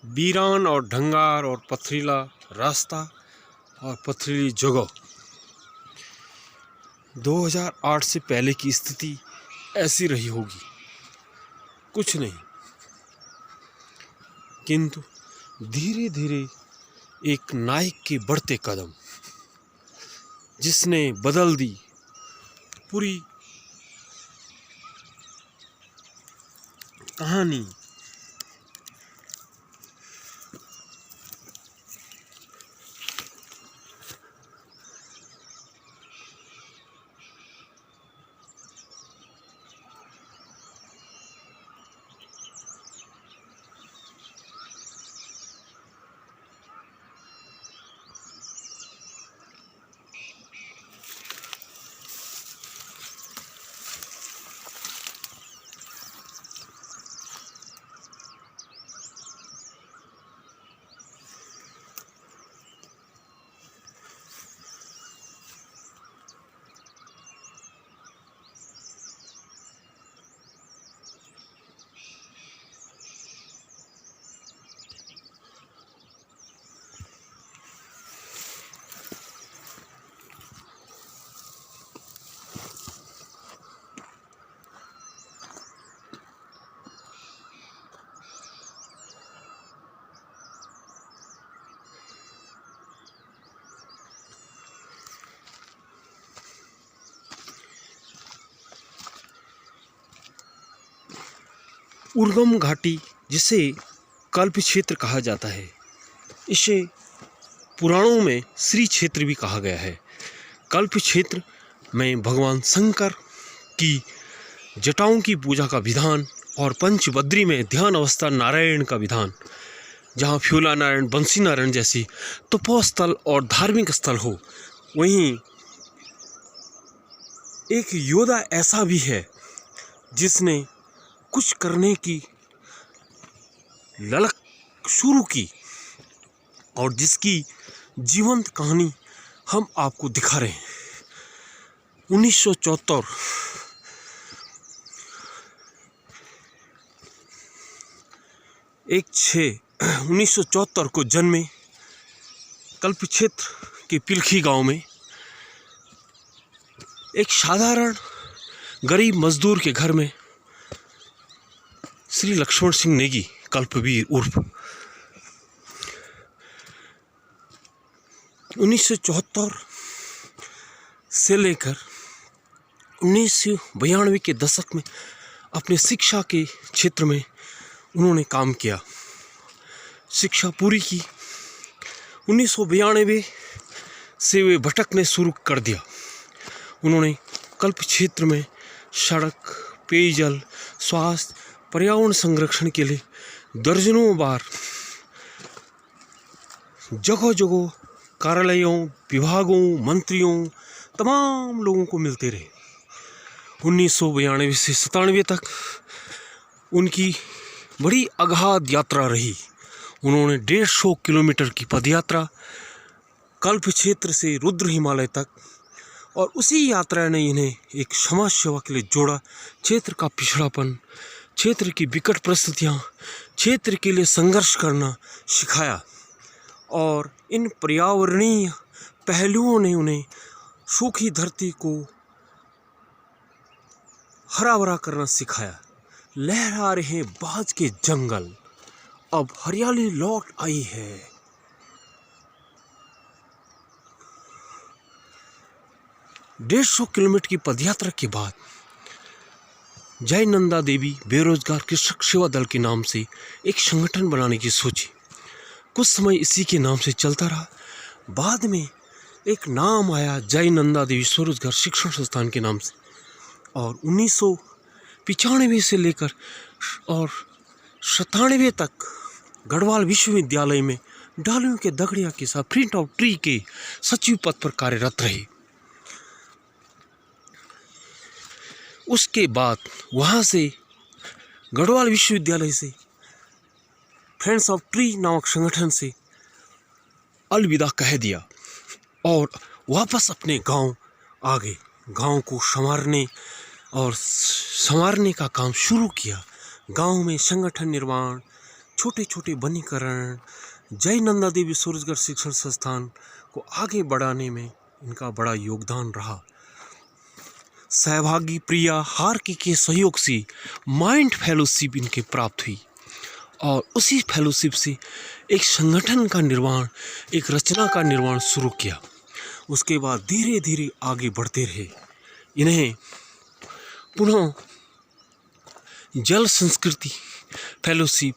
वीरान और ढंगार और पथरीला रास्ता और पथरीली जगह। 2008 से पहले की स्थिति ऐसी रही होगी, कुछ नहीं, किंतु धीरे धीरे एक नायक के बढ़ते कदम जिसने बदल दी पूरी कहानी। उर्गम घाटी, जिसे कल्प क्षेत्र कहा जाता है, इसे पुराणों में श्री क्षेत्र भी कहा गया है। कल्प क्षेत्र में भगवान शंकर की जटाओं की पूजा का विधान और पंचबद्री में ध्यान अवस्था नारायण का विधान, जहाँ फ्योला नारायण, बंसी नारायण जैसी तपोस्थल और धार्मिक स्थल हो, वहीं एक योद्धा ऐसा भी है जिसने कुछ करने की ललक शुरू की और जिसकी जीवंत कहानी हम आपको दिखा रहे हैं। 1974 1974 को जन्मे कल्प क्षेत्र के पिलखी गांव में एक साधारण गरीब मजदूर के घर में श्री लक्ष्मण सिंह नेगी कल्पवीर उर्फ 1974 से लेकर 1992 के दशक में अपने शिक्षा के क्षेत्र में उन्होंने काम किया, शिक्षा पूरी की। 1992 से वे भटकने शुरू कर दिया। उन्होंने कल्प क्षेत्र में सड़क, पेयजल, स्वास्थ्य, पर्यावरण संरक्षण के लिए दर्जनों बार जगह जगह कार्यालयों, विभागों, मंत्रियों, तमाम लोगों को मिलते रहे। 1992 से 97 तक उनकी बड़ी अगाध यात्रा रही। उन्होंने 150 किलोमीटर की पदयात्रा कल्प क्षेत्र से रुद्र हिमालय तक, और उसी यात्रा ने इन्हें एक समाज सेवा के लिए जोड़ा। क्षेत्र का पिछड़ापन, क्षेत्र की विकट परिस्थितियाँ, क्षेत्र के लिए संघर्ष करना सिखाया, और इन पर्यावरणीय पहलुओं ने उन्हें सूखी धरती को हरा भरा करना सिखाया। लहरा रहे बाज के जंगल, अब हरियाली लौट आई है। डेढ़ 150 किलोमीटर की पदयात्रा के बाद जय नंदा देवी बेरोजगार कृषक सेवा दल के नाम से एक संगठन बनाने की सोची। कुछ समय इसी के नाम से चलता रहा। बाद में एक नाम आया जय नंदा देवी स्वरोजगार शिक्षण संस्थान के नाम से, और 1995 से लेकर और 97 तक गढ़वाल विश्वविद्यालय में डालियों के दगड़िया के साथ प्रिंट ऑफ ट्री के सचिव पद पर कार्यरत रहे। उसके बाद वहाँ से गढ़वाल विश्वविद्यालय से फ्रेंड्स ऑफ ट्री नामक संगठन से अलविदा कह दिया और वापस अपने गांव आ गए। गांव को संवारने का काम शुरू किया। गांव में संगठन निर्माण, छोटे छोटे वनीकरण जय नंदा देवी सूरजगढ़ शिक्षण संस्थान को आगे बढ़ाने में इनका बड़ा योगदान रहा। सहभागी प्रिया हार्की के सहयोग से माइंड फेलोशिप इनके प्राप्त हुई और उसी फेलोशिप से एक संगठन का निर्माण, एक रचना का निर्माण शुरू किया। उसके बाद धीरे धीरे आगे बढ़ते रहे। इन्हें पुनः जल संस्कृति फेलोशिप,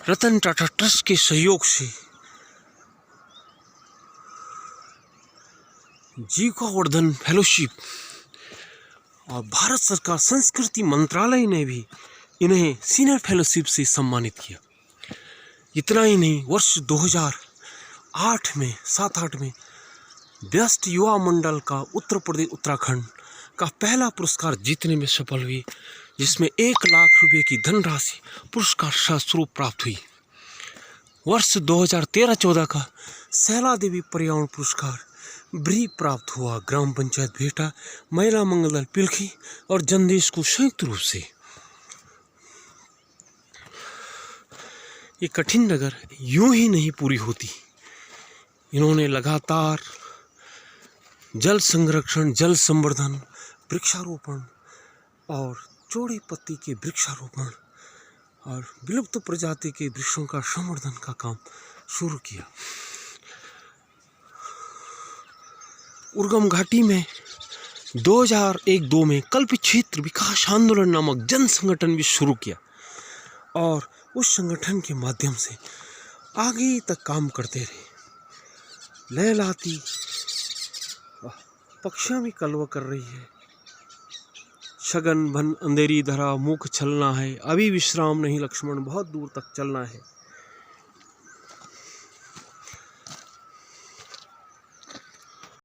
रतन टाटा ट्रस्ट के सहयोग से जीविकावर्धन फेलोशिप और भारत सरकार संस्कृति मंत्रालय ने भी इन्हें सीनियर फेलोशिप से सम्मानित किया। इतना ही नहीं, वर्ष 2008 में 7-8 में बेस्ट युवा मंडल का उत्तर प्रदेश उत्तराखंड का पहला पुरस्कार जीतने में सफल हुई, जिसमें 1 लाख रुपए की धनराशि पुरस्कार स्वरूप प्राप्त हुई। वर्ष 2013-14 का सैला देवी पर्यावरण पुरस्कार भी प्राप्त हुआ ग्राम पंचायत भेटा, महिला मंगल दल पिलखी और जनदेश को संयुक्त रूप से। ये कठिन नगर यूं ही नहीं पूरी होती। इन्होंने लगातार जल संरक्षण, जल संवर्धन, वृक्षारोपण और चौड़े पत्ती के वृक्षारोपण और विलुप्त प्रजाति के वृक्षों का संवर्धन का काम शुरू किया। उर्गम घाटी में 2001-2 में कल्पित क्षेत्र विकास आंदोलन नामक जन संगठन भी शुरू किया और उस संगठन के माध्यम से आगे तक काम करते रहे। लहलाती पक्षियां भी कलवा कर रही है। शगन भन अंधेरी धरा मुख छलना है, अभी विश्राम नहीं लक्ष्मण, बहुत दूर तक चलना है।